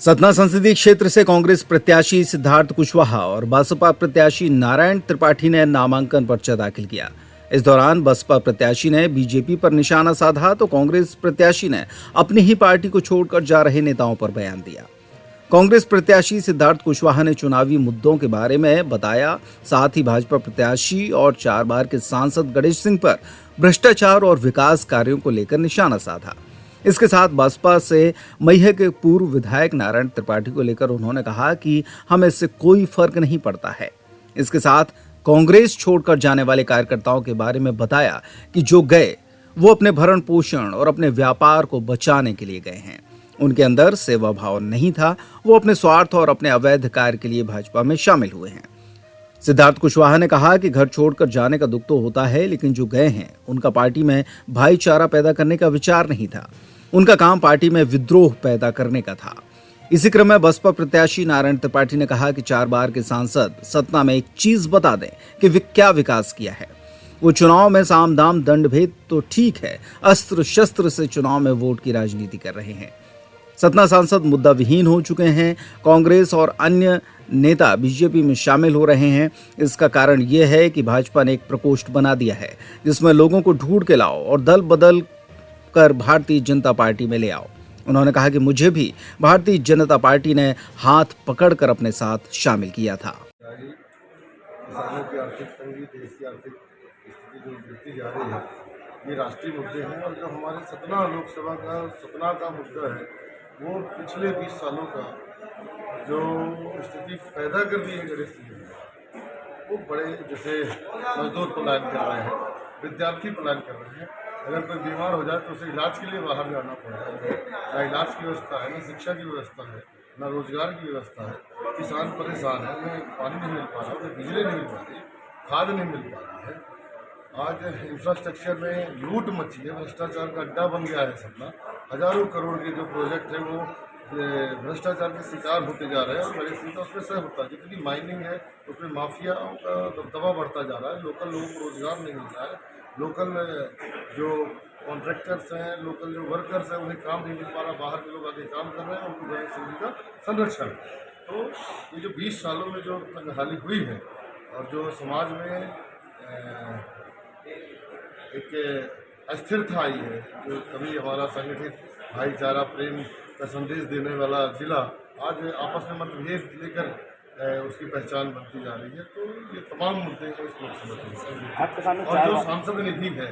सतना संसदीय क्षेत्र से कांग्रेस प्रत्याशी सिद्धार्थ कुशवाहा और बसपा प्रत्याशी नारायण त्रिपाठी ने नामांकन पर्चा दाखिल किया। इस दौरान बसपा प्रत्याशी ने बीजेपी पर निशाना साधा तो कांग्रेस प्रत्याशी ने अपनी ही पार्टी को छोड़कर जा रहे नेताओं पर बयान दिया। कांग्रेस प्रत्याशी सिद्धार्थ कुशवाहा ने चुनावी मुद्दों के बारे में बताया, साथ ही भाजपा प्रत्याशी और 4 बार के सांसद गणेश सिंह पर भ्रष्टाचार और विकास कार्यों को लेकर निशाना साधा। इसके साथ बसपा से मैहर के पूर्व विधायक नारायण त्रिपाठी को लेकर उन्होंने कहा कि हमें इससे कोई फर्क नहीं पड़ता है। इसके साथ कांग्रेस छोड़कर जाने वाले कार्यकर्ताओं के बारे में बताया कि जो गए वो अपने भरण पोषण और अपने व्यापार को बचाने के लिए गए हैं। उनके अंदर सेवा भाव नहीं था, वो अपने स्वार्थ और अपने अवैध कार्य के लिए भाजपा में शामिल हुए हैं। सिद्धार्थ कुशवाहा ने कहा कि घर छोड़कर जाने का दुख तो होता है, लेकिन जो गए हैं उनका पार्टी में भाईचारा पैदा करने का विचार नहीं था। उनका काम पार्टी में विद्रोह पैदा करने का था। इसी क्रम में बसपा प्रत्याशी नारायण त्रिपाठी ने कहा कि 4 बार के सांसद सतना में एक चीज बता दें कि क्या विकास किया है। वो चुनाव में साम दाम दंड भेद तो ठीक है, अस्त्र शस्त्र से चुनाव में वोट की राजनीति कर रहे हैं। सतना सांसद मुद्दा विहीन हो चुके हैं। कांग्रेस और अन्य नेता बीजेपी में शामिल हो रहे हैं। इसका कारण यह है कि भाजपा ने एक प्रकोष्ठ बना दिया है जिसमें लोगों को ढूंढ के लाओ और दल बदल कर भारतीय जनता पार्टी में ले आओ। उन्होंने कहा कि मुझे भी भारतीय जनता पार्टी ने हाथ पकड़कर अपने साथ शामिल किया था। किसानों की आर्थिक तंगी, देश की आर्थिक स्थिति जो गिरती जा रही है, ये राष्ट्रीय मुद्दे हैं। और जो हमारे सतना का मुद्दा है, वो पिछले 20 सालों का जो स्थिति पैदा कर दी है गणेश सिंह ने, वो बड़े जैसे मजदूर पलायन कर रहे हैं, विद्यार्थी पलायन कर रहे हैं। अगर कोई बीमार हो जाए तो उसे इलाज के लिए बाहर जाना पड़ रहा है। ना इलाज की व्यवस्था है, ना शिक्षा की व्यवस्था है, ना रोजगार की व्यवस्था है। किसान परेशान है, उन्हें पानी नहीं मिल पा रहा, उन्हें बिजली नहीं मिल पा रही, खाद नहीं मिल पा रही है। आज इंफ्रास्ट्रक्चर में लूट मची है, भ्रष्टाचार का अड्डा बन गया है सपना। हजारों करोड़ के जो प्रोजेक्ट है वो भ्रष्टाचार के शिकार होते जा रहे हैं। और गणेश सिंह का उसमें सह होता है। जितनी माइनिंग है उसमें माफियाओं का दबदबा बढ़ता जा रहा है। लोकल लोगों को रोजगार नहीं मिल रहा है। लोकल जो कॉन्ट्रैक्टर्स हैं, लोकल जो वर्कर्स हैं, उन्हें काम नहीं मिल पा रहा। बाहर के लोग आके काम कर रहे हैं, उनको गणेश सिंह जी का संरक्षण। तो ये जो 20 सालों में जो तंगहाली हुई है और जो समाज में एक अस्थिरता आई है, जो कभी हमारा संगठित भाईचारा प्रेम का संदेश देने वाला जिला आज आपस में मतभेद लेकर उसकी पहचान बनती जा रही है। तो ये तमाम मुद्दे हैं इस लोकसभा में। और जो सांसद निधि है,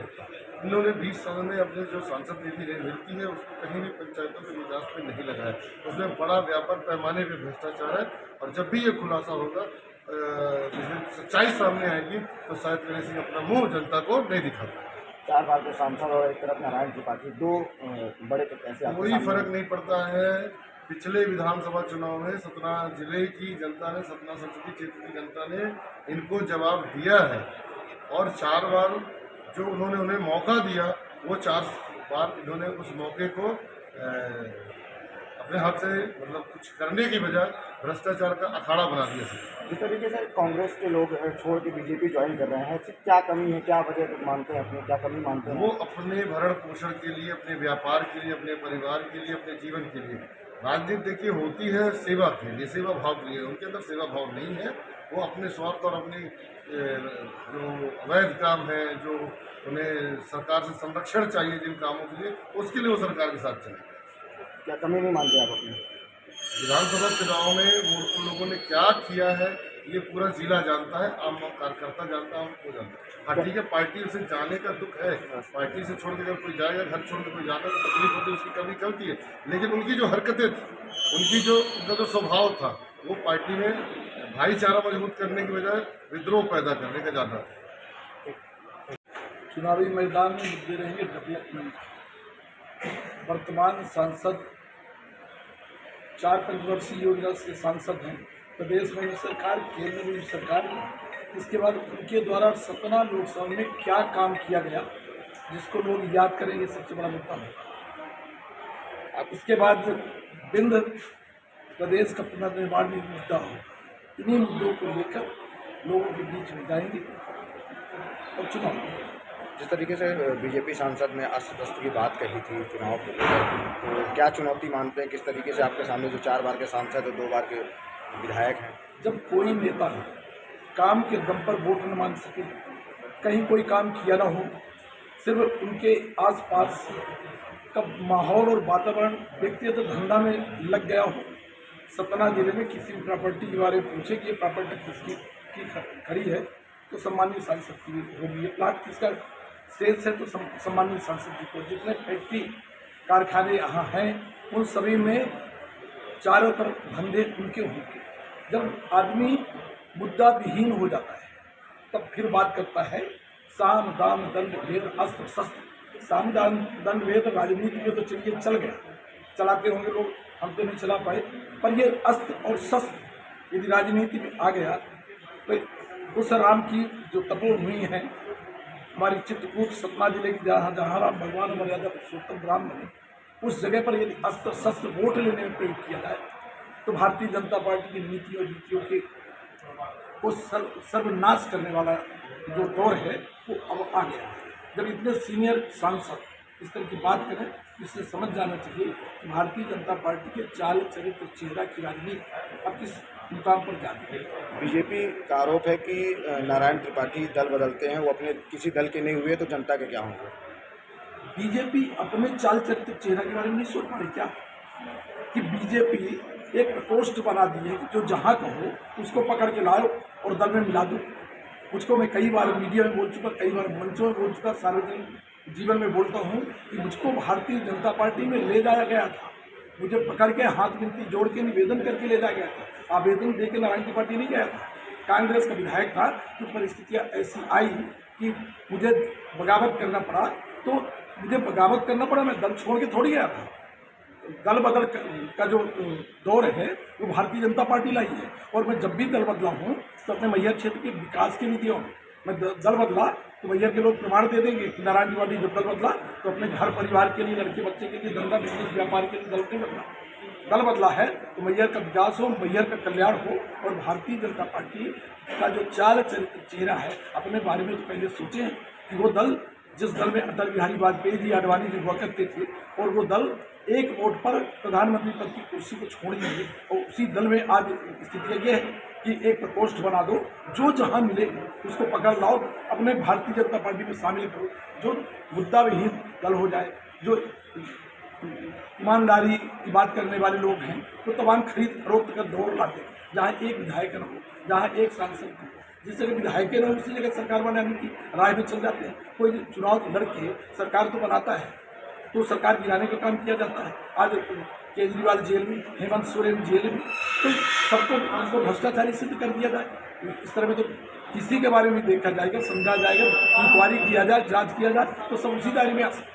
इन्होंने 20 सालों में अपने जो सांसद निधि मिलती है उसको कहीं भी पंचायतों के विकास में नहीं लगाया। उसमें बड़ा व्यापक पैमाने पर भ्रष्टाचार है। और जब भी ये खुलासा होगा, जिसमें सच्चाई सामने आएगी, तो शायद गणेश सिंह अपना मुंह जनता को नहीं दिखा पाए। 4 बार के सांसद और एक तरफ नारायण त्रिपाठी, 2 बड़े प्रत्याशी। कोई फर्क नहीं पड़ता है। पिछले विधानसभा चुनाव में सतना जिले की जनता ने, सतना संसदीय क्षेत्र की जनता ने इनको जवाब दिया है। और 4 बार जो उन्हें मौका दिया, वो 4 बार इन्होंने उस मौके को अपने हाथ से कुछ करने की बजाय भ्रष्टाचार का अखाड़ा बना दिया। जिस तरीके से कांग्रेस के लोग छोड़ के बीजेपी ज्वाइन कर रहे हैं, क्या कमी है, क्या वजह मानते हैं, अपने क्या कमी मानते हैं? वो अपने भरण पोषण के लिए, अपने व्यापार के लिए, अपने परिवार के लिए, अपने जीवन के लिए। राजनीति देखिए होती है सेवा के लिए, सेवा भाव के लिए। उनके अंदर सेवा भाव नहीं है। वो अपने स्वार्थ और अपनी जो अवैध काम है, जो उन्हें सरकार से संरक्षण चाहिए जिन कामों के लिए, उसके लिए वो सरकार के साथ चले। क्या कमी नहीं मानते आप अपनी? विधानसभा चुनाव में वो उन लोगों ने क्या किया है, ये पूरा जिला जानता है, आम कार्यकर्ता जानता है, हमको जानता है। हाँ ठीक है, पार्टी से जाने का दुख है। पार्टी से छोड़ के जब कोई जाएगा, घर छोड़ के कोई जाता है तो तकलीफ होती है, उसकी कमी चलती है। लेकिन उनकी जो हरकतें थी, उनका जो स्वभाव था, वो पार्टी में भाईचारा मजबूत करने की बजाय विद्रोह पैदा करने का ज़्यादा था। चुनावी मैदान में मुद्दे रहेंगे डेवलपमेंट। वर्तमान सांसद 4 पंचवर्षीय योजना से सांसद हैं, प्रदेश में भी सरकार, केंद्र में भी सरकार। इसके बाद उनके द्वारा सतना लोकसभा में क्या काम किया गया, जिसको लोग याद करेंगे, सबसे बड़ा मुद्दा है। अब इसके बाद बिंद प्रदेश का पुनर्निर्माण भी मुद्दा हो। इन्हीं मुद्दों को लेकर लोगों के बीच में जाएंगे और चुनाव जिस तरीके से बीजेपी सांसद ने अस्त्र शस्त्र की बात कही थी चुनाव को लेकर, तो क्या चुनौती मानते हैं? किस तरीके से आपके सामने जो 4 बार के सांसद और 2 बार के विधायक हैं? जब कोई नेता काम के दम पर वोट न मांग सके, कहीं कोई काम किया ना हो, सिर्फ उनके आसपास का माहौल और वातावरण व्यक्तिगत धंधा में लग गया हो, सतना जिले में किसी भी प्रॉपर्टी के बारे में पूछे कि ये प्रॉपर्टी किसकी की खड़ी है तो सम्मानीय सांसद की होगी, ये प्लाट किसका शेष है तो सम्मानीय सांसद की होगी। जितने फैक्ट्री कारखाने यहाँ हैं उन सभी में चारों तरफ धंधे उनके होंगे। जब आदमी मुद्दा विहीन हो जाता है तब फिर बात करता है साम दाम दंड भेद अस्त्र शस्त्र। साम दाम दंड भेद राजनीति में तो चलिए चल गया, चलाते होंगे लोग, हम तो नहीं चला पाए, पर ये अस्त्र और शस्त्र यदि राजनीति में आ गया तो उस राम की जो तपोभूमि है हमारी चित्रकूट सतना जिले की, जहाँ राम भगवान मर्यादा पुरुषोत्तम राम बने, उस जगह पर यदि अस्त्र शस्त्र वोट लेने में प्रयोग किया जाए तो भारतीय जनता पार्टी की नीति और नीतियों के को सर्वनाश करने वाला जो दौर है वो अब आ गया है। जब इतने सीनियर सांसद इस तरह की बात करें, इससे समझ जाना चाहिए कि भारतीय जनता पार्टी के चाल चरित्र चेहरा की राजनीति अब किस मुकाम पर जाती है। बीजेपी का आरोप है कि नारायण त्रिपाठी दल बदलते हैं, वो अपने किसी दल के नहीं हुए, तो जनता के क्या होंगे? बीजेपी अपने चाल चरित्र चेहरा के बारे में नहीं सोच पा रही क्या कि बीजेपी एक प्रकोष्ठ बना दी है कि जो जहाँ का हो उसको पकड़ के लाओ और दल में मिला दो। मुझको मैं कई बार मीडिया में बोल चुका, कई बार मंचों में बोल चुका, सार्वजनिक जीवन में बोलता हूँ कि मुझको भारतीय जनता पार्टी में ले जाया गया था, मुझे पकड़ के हाथ गिनती जोड़ के निवेदन करके ले जाया गया था, आवेदन दे के नारायण त्रिपाठी नहीं गया था। कांग्रेस का विधायक था, कुछ परिस्थितियाँ ऐसी आई कि मुझे बगावत करना पड़ा, तो मुझे बगावत करना पड़ा, मैं दल छोड़ के थोड़ी गया था। दल बदल का जो दौर है वो भारतीय जनता पार्टी लाई है, और मैं जब भी दल बदला हूँ तो अपने मैहर क्षेत्र के विकास के लिए दिया हूँ। मैं दल बदला तो मैहर के लोग प्रमाण दे देंगे कि नारायण त्रिपाठी जब दल बदला तो अपने घर परिवार के लिए, लड़के बच्चे के लिए, धंधा बिजनेस व्यापार के लिए दल नहीं बदला। दल बदला है तो मैहर का विकास हो, मैहर का कल्याण हो, और भारतीय जनता पार्टी का जो चाल चरित्र चेहरा है अपने बारे में तो पहले सोचें कि वो दल जिस दल में अटल बिहारी वाजपेयी जी, आडवाणी जी हुआ करते थे, और वो दल एक वोट पर प्रधानमंत्री पद की कुर्सी को छोड़ देंगे, और उसी दल में आज स्थिति यह है कि एक प्रकोष्ठ बना दो, जो जहां मिले उसको पकड़ लाओ, अपने भारतीय जनता पार्टी में शामिल करो, जो मुद्दा विहीन दल हो जाए, जो ईमानदारी की बात करने वाले लोग हैं तो तमाम खरीद फरोख्त का दौर लाते हैं, जहाँ एक विधायक न हो, जहाँ एक सांसद न हो। जिस जगह विधायक न हो उसी जगह सरकार बनाने की राह में चल जाते हैं। कोई चुनाव लड़के सरकार तो बनाता है तो सरकार गिराने का काम किया जाता है। आज केजरीवाल जेल में, हेमंत सोरेन जेल में, तो सबको उनको भ्रष्टाचारी सिद्ध कर दिया जाए। इस तरह में तो किसी के बारे में देखा जाएगा, समझा जाएगा, इंक्वायरी किया जाए, जांच किया जाए तो सब उसी दायरे में आ सकते हैं।